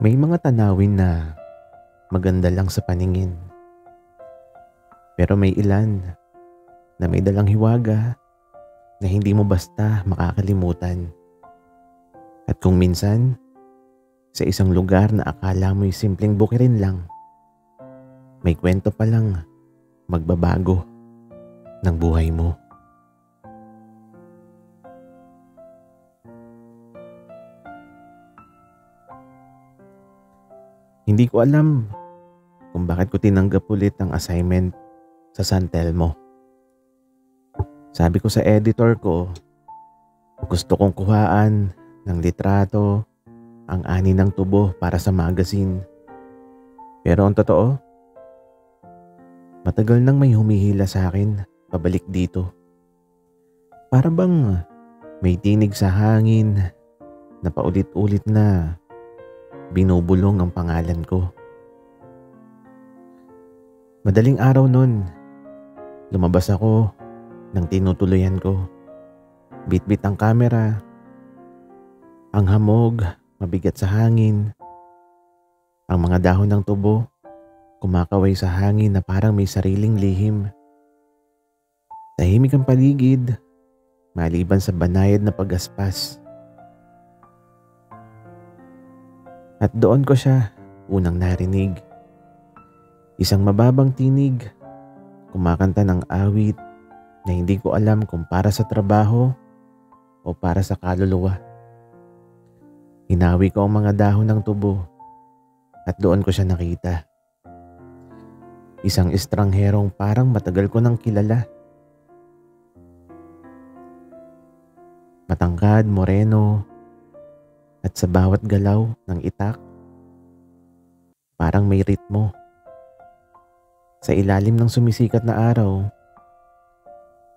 May mga tanawin na maganda lang sa paningin. Pero may ilan na may dalang hiwaga na hindi mo basta makakalimutan. At kung minsan, sa isang lugar na akala mo'y simpleng bukirin lang, may kwento pa lang magbabago ng buhay mo. Hindi ko alam kung bakit ko tinanggap ulit ang assignment sa San Telmo. Sabi ko sa editor ko, gusto kong kuhaan ng litrato ang ani ng tubo para sa magazine. Pero ang totoo, matagal nang may humihila sa akin pabalik dito. Para bang may tinig sa hangin na paulit-ulit na binubulong ang pangalan ko. Madaling araw nun, lumabas ako ng tinutuluyan ko. Bitbit ang kamera, ang hamog mabigat sa hangin, ang mga dahon ng tubo kumakaway sa hangin na parang may sariling lihim. Tahimik ang paligid, maliban sa banayad na paggaspas. At doon ko siya unang narinig. Isang mababang tinig, kumakanta ng awit na hindi ko alam kung para sa trabaho o para sa kaluluwa. Hinawi ko ang mga dahon ng tubo at doon ko siya nakita. Isang estrangherong parang matagal ko nang kilala. Matangkad, moreno, at sa bawat galaw ng itak, parang may ritmo. Sa ilalim ng sumisikat na araw,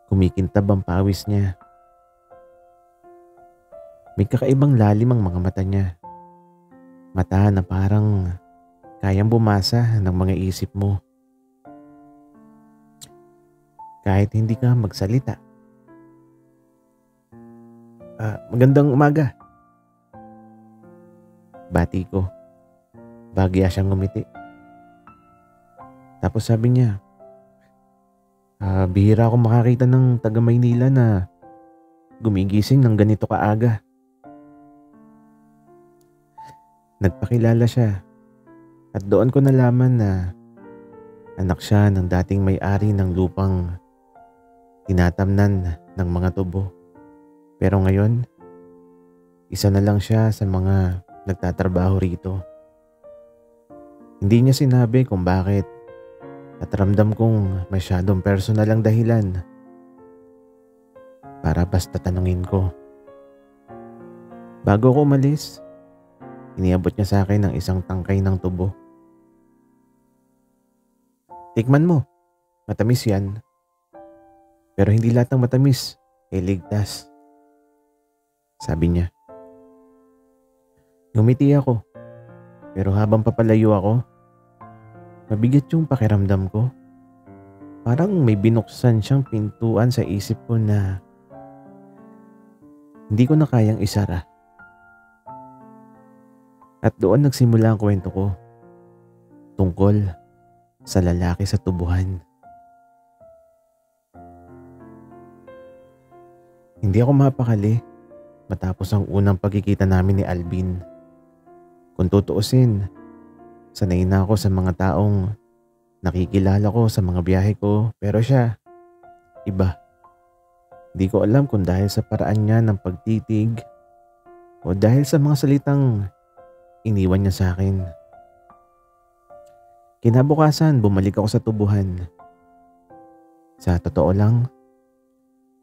kumikintab ang pawis niya. May kakaibang lalim ang mga mata niya. Mata na parang kayang bumasa ng mga isip mo. Kahit hindi ka magsalita. Magandang umaga. Bati ko. Bagya siyang ngumiti. Tapos sabi niya, bihira ako makakita ng taga Maynila na gumigising ng ganito kaaga. Nagpakilala siya at doon ko nalaman na anak siya ng dating may-ari ng lupang tinatamnan ng mga tubo. Pero ngayon, isa na lang siya sa mga nagtatrabaho rito. Hindi niya sinabi kung bakit at ramdam kong masyadong personal ang dahilan para basta tanungin ko. Bago ko umalis, iniabot niya sa akin ng isang tangkay ng tubo. Tikman mo, matamis yan. Pero hindi lahat ng matamis ay ligtas. Sabi niya. Ngumiti ako, pero habang papalayo ako, mabigat yung pakiramdam ko. Parang may binuksan siyang pintuan sa isip ko na hindi ko na kayang isara. At doon nagsimula ang kwento ko tungkol sa lalaki sa tubuhan. Hindi ako mapakali matapos ang unang pagkikita namin ni Alvin. Kung tutuusin, sanay na ako sa mga taong nakikilala ko sa mga biyahe ko, pero siya, iba. Hindi ko alam kung dahil sa paraan niya ng pagtitig o dahil sa mga salitang iniwan niya sa akin. Kinabukasan, bumalik ako sa tubuhan. Sa totoo lang,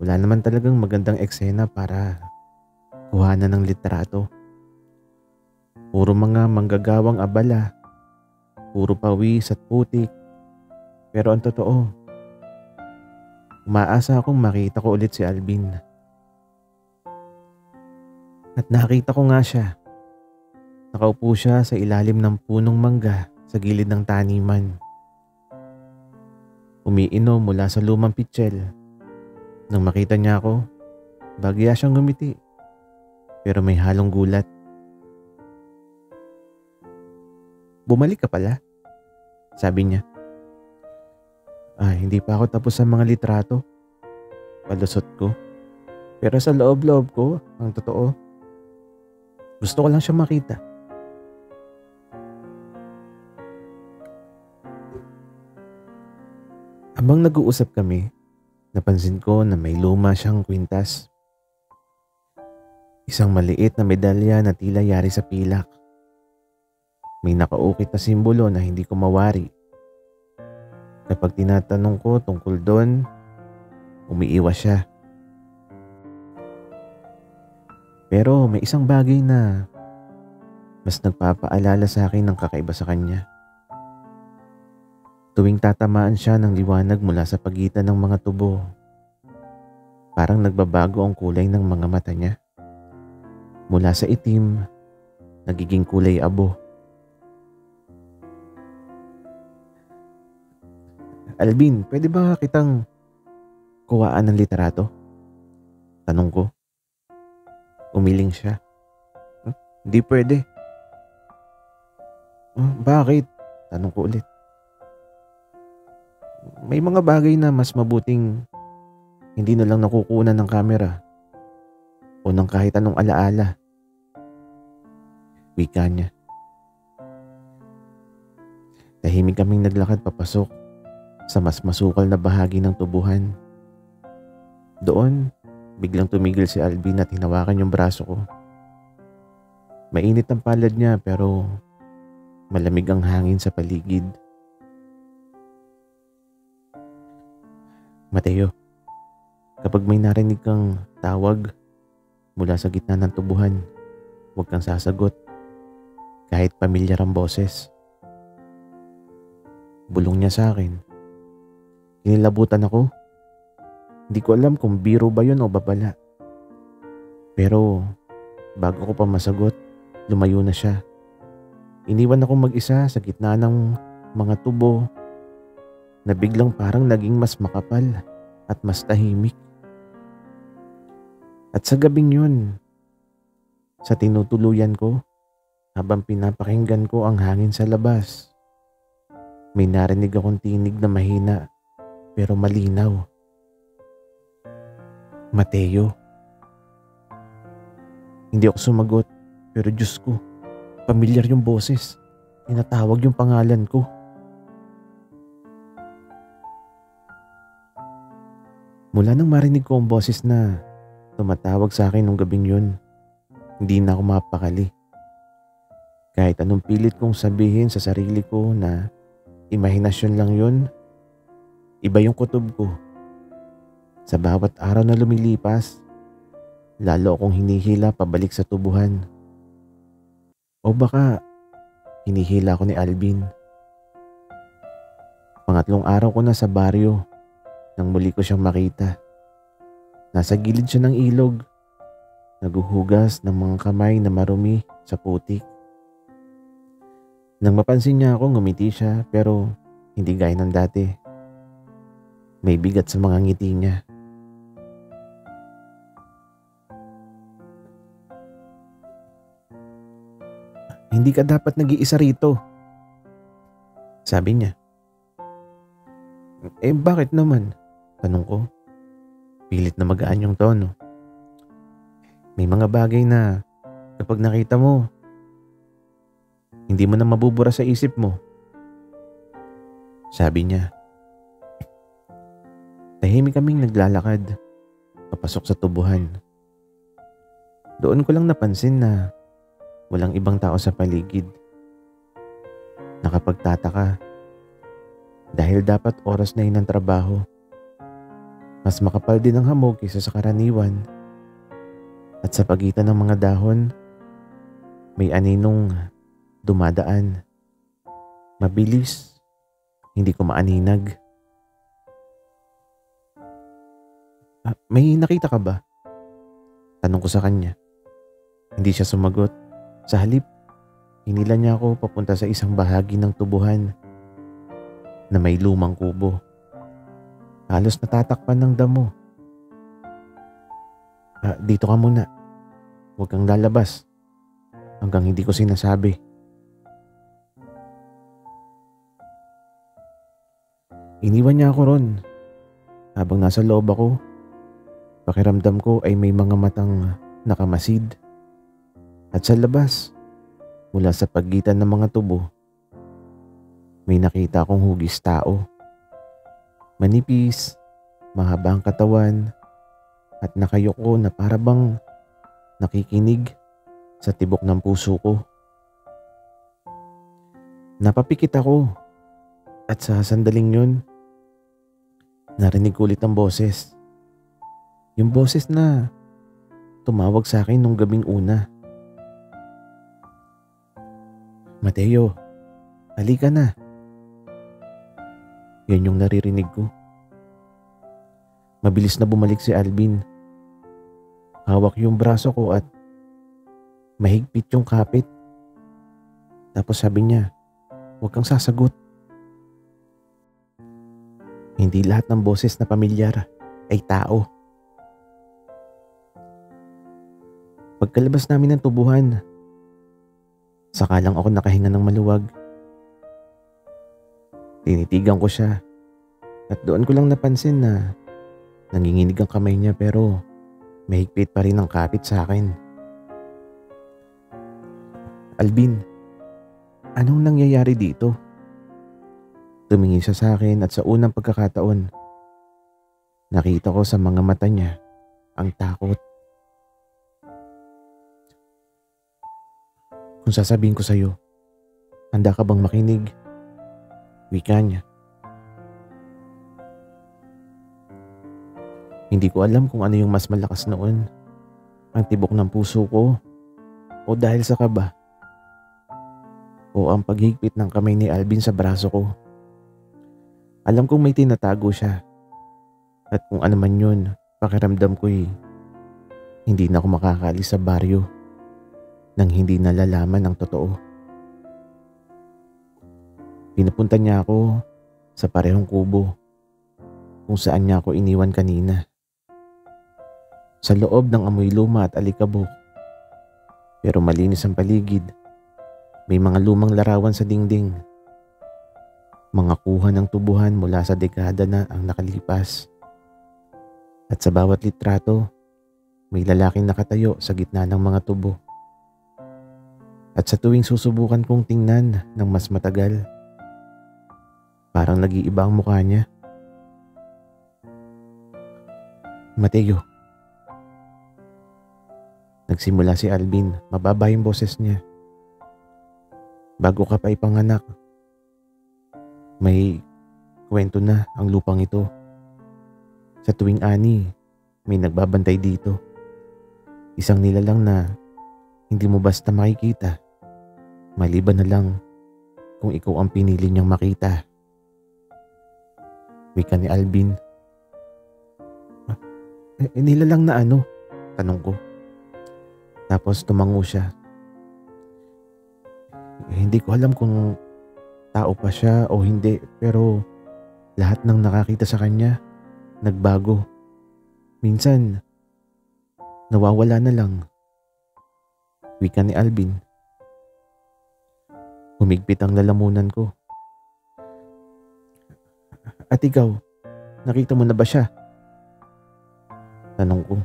wala naman talagang magandang eksena para kuhanan ng litrato. Puro mga manggagawang abala, puro pawis at putik. Pero ang totoo, umaasa akong makita ko ulit si Alvin. At nakita ko nga siya. Nakaupo siya sa ilalim ng punong mangga sa gilid ng taniman. Umiinom mula sa lumang pitsil. Nang makita niya ako, bagya siyang ngumiti. Pero may halong gulat. bumalik ka pala? Sabi niya. Hindi pa ako tapos sa mga litrato. Palusot ko. Pero sa loob-loob ko, ang totoo, gusto ko lang siya makita. Habang nag-uusap kami, napansin ko na may luma siyang kwintas. Isang maliit na medalya na tila yari sa pilak. May nakaukit na simbolo na hindi ko mawari. Kapag tinatanong ko tungkol doon, umiiwas siya. Pero may isang bagay na mas nagpapaalala sa akin ng kakaiba sa kanya. Tuwing tatamaan siya ng liwanag mula sa pagitan ng mga tubo, parang nagbabago ang kulay ng mga mata niya. Mula sa itim, nagiging kulay abo. Alvin, pwede ba kitang kuwaan ng litrato? Tanong ko. Umiling siya. Hindi pwede. Bakit? Tanong ko ulit. May mga bagay na mas mabuting hindi na lang nakukunan ng kamera o ng kahit anong alaala. Wika niya. Tahimik kaming naglakad papasok sa mas masukal na bahagi ng tubuhan. Doon, biglang tumigil si Alvin at hinawakan yung braso ko. Mainit ang palad niya pero malamig ang hangin sa paligid. Mateo, kapag may narinig kang tawag mula sa gitna ng tubuhan, huwag kang sasagot kahit pamilyar ang boses. Bulong niya sa akin. Kinilabutan ako. Hindi ko alam kung biro ba yun o babala. Pero bago ko pa masagot, lumayo na siya. Iniwan ako mag-isa sa gitna ng mga tubo na biglang parang naging mas makapal at mas tahimik. At sa gabing yun, sa tinutuluyan ko, habang pinapakinggan ko ang hangin sa labas, may narinig akong tinig na mahina pero malinaw. Mateo. Hindi ako sumagot, pero Diyos ko, pamilyar yung boses. Tinatawag yung pangalan ko. Mula nang marinig ko ang boses na tumatawag sa akin nung gabing yun, hindi na ako mapakali. Kahit anong pilit kong sabihin sa sarili ko na imahinasyon lang yun, iba yung kutob ko. Sa bawat araw na lumilipas, lalo akong hinihila pabalik sa tubuhan. O baka hinihila ko ni Alvin. Pangatlong araw ko na sa baryo nang muli ko siyang makita. Nasa gilid siya ng ilog, naguhugas ng mga kamay na marumi sa putik. Nang mapansin niya ako, ngumiti siya pero hindi gaya ng dati. May bigat sa mga ngiti niya. Hindi ka dapat nag-iisa rito, sabi niya. Bakit naman? Tanong ko. Pilit na magaan yung tono. May mga bagay na kapag nakita mo, hindi mo na mabubura sa isip mo, sabi niya. Tahimik kaming naglalakad papasok sa tubuhan. Doon ko lang napansin na walang ibang tao sa paligid. Nakapagtataka dahil dapat oras na yun ng trabaho. Mas makapal din ang hamog kaysa sa karaniwan. At sa pagitan ng mga dahon, may aninong dumadaan. Mabilis, hindi ko maaninag. May nakita ka ba? Tanong ko sa kanya. Hindi siya sumagot. Sa halip, hinila niya ako papunta sa isang bahagi ng tubuhan na may lumang kubo. Halos natatakpan ng damo. Dito ka muna. Huwag kang lalabas hanggang hindi ko sinasabi. Iniwan niya ako ron. Habang nasa loob ako, pakiramdam ko ay may mga matang nakamasid. At sa labas, mula sa pagitan ng mga tubo, may nakita akong hugis tao. Manipis, mahaba ang katawan, at nakayuko na para bang nakikinig sa tibok ng puso ko. Napapikit ako at sa sandaling yun, narinig ko ulit ang boses. Yung boses na tumawag sa akin nung gabing una. Mateo, halika na. Yan yung naririnig ko. Mabilis na bumalik si Alvin. Hawak yung braso ko at mahigpit yung kapit. Tapos sabi niya, "Huwag kang sasagot." Hindi lahat ng boses na pamilyar ay tao. Pagkalabas namin ng tubuhan, saka lang ako nakahinga ng maluwag. Tinitigan ko siya at doon ko lang napansin na nanginginig ang kamay niya pero mahigpit pa rin ang kapit sa akin. "Alvin, anong nangyayari dito?" Tumingin siya sa akin at sa unang pagkakataon, nakita ko sa mga mata niya ang takot. "Kung sasabihin ko sa'yo, handa ka bang makinig?" Wika niya. Hindi ko alam kung ano yung mas malakas noon, ang tibok ng puso ko o dahil sa kaba o ang paghigpit ng kamay ni Alvin sa braso ko. Alam kong may tinatago siya at kung ano man yun, pakiramdam ko'y hindi na ako makakaalis sa baryo nang hindi nalalaman ang totoo. Pinapunta niya ako sa parehong kubo kung saan niya ako iniwan kanina. Sa loob ng amoy luma at alikabok, pero malinis ang paligid. May mga lumang larawan sa dingding. Mga kuha ng tubuhan mula sa dekada na ang nakalipas. At sa bawat litrato, may lalaking nakatayo sa gitna ng mga tubo. At sa tuwing susubukan kong tingnan ng mas matagal, parang nag-iiba ang mukha niya. "Mateo." Nagsimula si Alvin, mababa yung boses niya. "Bago ka pa ipanganak, may kwento na ang lupang ito. Sa tuwing ani, may nagbabantay dito. Isang nilalang na hindi mo basta makikita, maliban na lang kung ikaw ang pinili niyang makita." Wika ni Alvin. Nilalang na ano?" Tanong ko. Tapos tumango siya. Hindi ko alam kung tao pa siya o hindi, pero lahat ng nakakita sa kanya nagbago. Minsan, nawawala na lang. Wika ni Alvin. Humigpit ang lalamunan ko. "At ikaw, nakita mo na ba siya?" Tanong ko.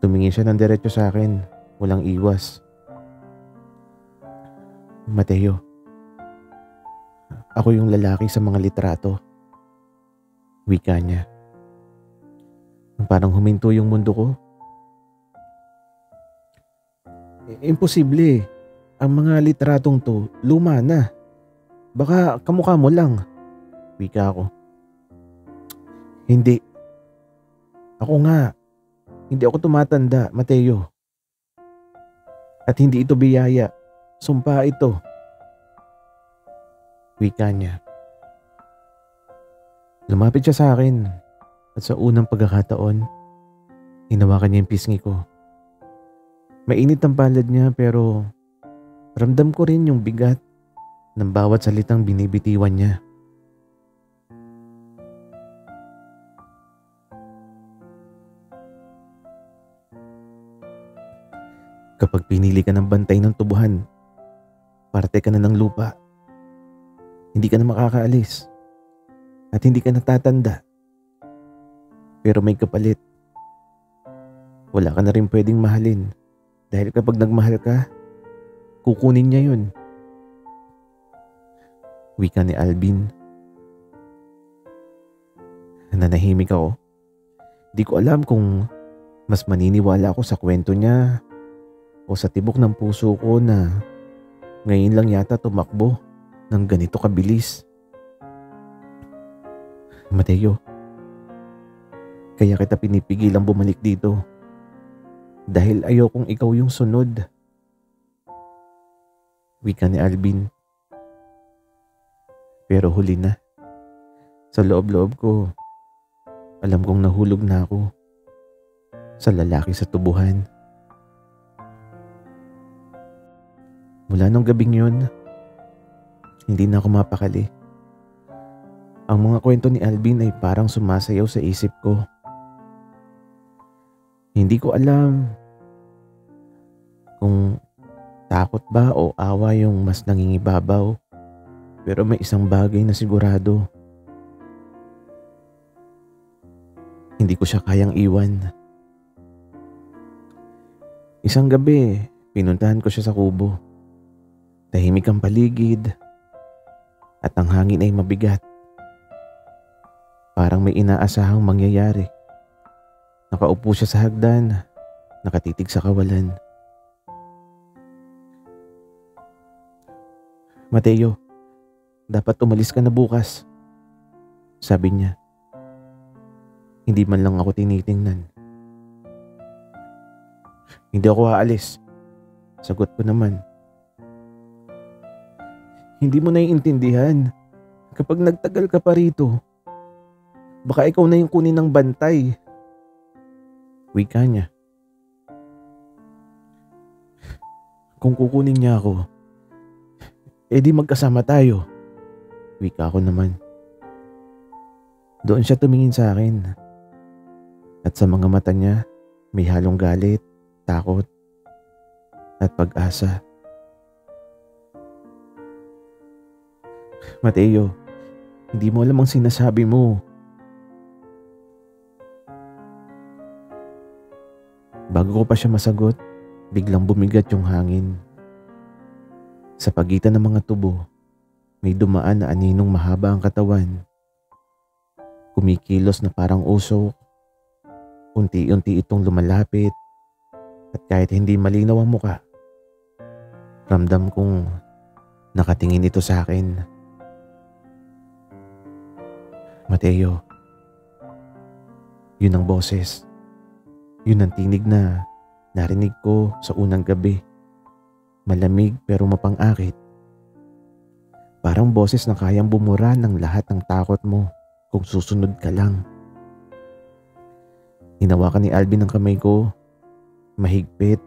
Tumingin siya ng diretso sa akin, walang iwas. "Mateo, ako yung lalaki sa mga litrato." Wika niya. Parang huminto yung mundo ko. "Imposible. Ang mga litratong to, luma na. Baka kamukha mo lang." Wika ako. "Hindi. Ako nga. Hindi ako tumatanda, Mateo. At hindi ito biyaya. Sumpa ito." Wika niya. Lumapit siya sa akin at sa unang pagkakataon, hinawakan niya yung pisngi ko. Mainit ang palad niya pero ramdam ko rin yung bigat ng bawat salitang binibitiwan niya. "Kapag pinili ka ng bantay ng tubuhan, parte ka na ng lupa. Hindi ka na makakaalis. at hindi ka natatanda. Pero may kapalit. Wala ka na rin pwedeng mahalin dahil kapag nagmahal ka, kukunin niya yun. Wika ni Alvin. Nanahimik ako. Di ko alam kung mas maniniwala ako sa kwento niya o sa tibok ng puso ko na ngayon lang yata tumakbo ng ganito kabilis. Mateo, kaya kita pinipigilang bumalik dito dahil ayokong ikaw yung sunod. Wika ni Alvin. Pero huli na. Sa loob-loob ko, alam kong nahulog na ako sa lalaki sa tubuhan. Mula nung gabing yun, hindi na ako mapakali. Ang mga kwento ni Alvin ay parang sumasayaw sa isip ko. Hindi ko alam kung takot ba o awa yung mas nangingibabaw, pero may isang bagay na sigurado. Hindi ko siya kayang iwan. Isang gabi, pinuntahan ko siya sa kubo. Tahimik ang paligid at ang hangin ay mabigat. Parang may inaasahang mangyayari. Nakaupo siya sa hagdan, nakatitig sa kawalan. Mateo, dapat umalis ka na bukas, sabi niya. Hindi man lang ako tinitingnan. Hindi ako aalis, sagot ko naman. Hindi mo naiintindihan. Kapag nagtagal ka pa rito, baka ikaw na yung kunin ng bantay. Wika niya. Kung kukunin niya ako, edi magkasama tayo. Wika ko naman. Doon siya tumingin sa akin. At sa mga mata niya, may halong galit, takot, at pag-asa. Mateo, hindi mo alam ang sinasabi mo. Bago ko pa siya masagot, biglang bumigat yung hangin. Sa pagitan ng mga tubo, may dumaan na aninong mahaba ang katawan. Kumikilos na parang usok. Unti-unti itong lumalapit at kahit hindi malinaw ang muka, ramdam kong nakatingin ito sa akin. Mateo, yun ang boses. Yun ang tinig na narinig ko sa unang gabi. Malamig pero mapang-akit. Parang boses na kayang bumura ng lahat ng takot mo kung susunod ka lang. Hinawakan ni Alvin ang kamay ko, mahigpit.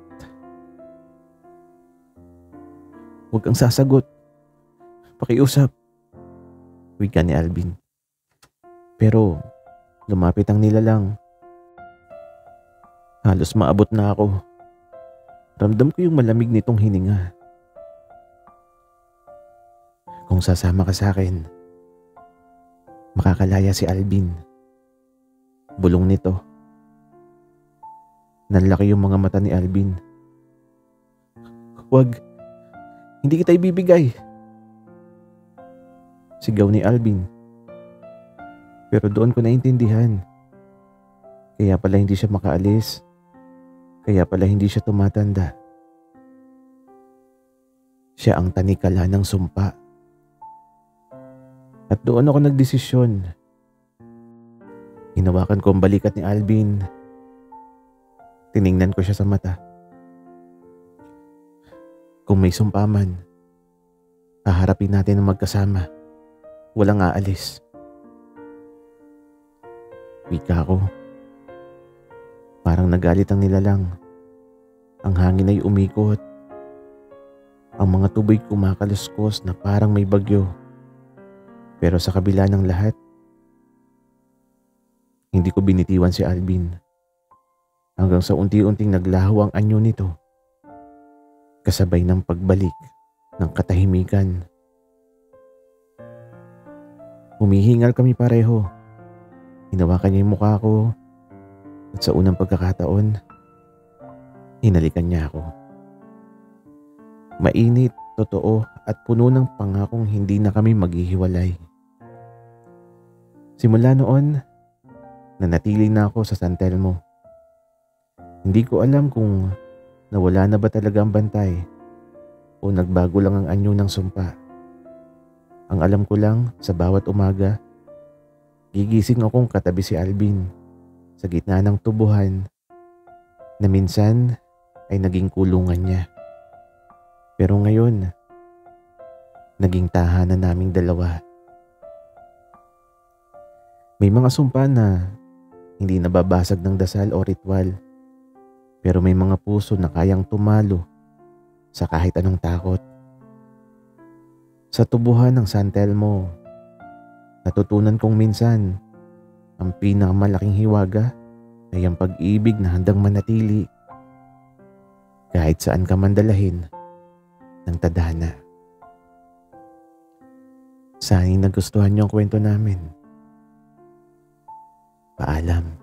Huwag kang sasagot. Pakiusap. Wika ni Alvin. Pero lumapit ang nilalang. Halos maabot na ako. Ramdam ko yung malamig nitong hininga. Kung sasama ka sa akin, makakalaya si Alvin. Bulong nito. Nanlaki yung mga mata ni Alvin. Huwag. Hindi kita ibibigay. Sigaw ni Alvin. Pero doon ko naintindihan. Kaya pala hindi siya makaalis. Kaya pala hindi siya tumatanda. Siya ang tanikala ng sumpa. At doon ako nagdesisyon. Hinawakan ko ang balikat ni Alvin. Tiningnan ko siya sa mata. Kung may sumpa man, haharapin natin ang magkasama. Walang aalis. Wika ko. Parang nagalit ang nilalang. Ang hangin ay umikot. Ang mga tubig kumakaluskos na parang may bagyo. Pero sa kabila ng lahat, hindi ko binitiwan si Alvin. Hanggang sa unti-unting naglaho ang anyo nito. Kasabay ng pagbalik ng katahimikan. Humihingal kami pareho. Hinawakan niya yung mukha ko at sa unang pagkakataon, hinalikan niya ako. Mainit, totoo at puno ng pangakong hindi na kami maghihiwalay. Simula noon, nanatili na ako sa San Telmo. Hindi ko alam kung nawala na ba talaga ang bantay o nagbago lang ang anyo ng sumpa. Ang alam ko lang, sa bawat umaga, gigising akong katabi si Alvin sa gitna ng tubuhan na minsan ay naging kulungan niya. Pero ngayon, naging tahanan naming dalawa. May mga sumpa na hindi nababasag ng dasal o ritual, pero may mga puso na kayang tumalo sa kahit anong takot. Sa tubuhan ng San Telmo, natutunan kong minsan ang pinakamalaking hiwaga ay ang pag-ibig na handang manatili kahit saan ka man dalahin ng tadhana. Sana'y nagustuhan niyo ang kwento namin. Paalam.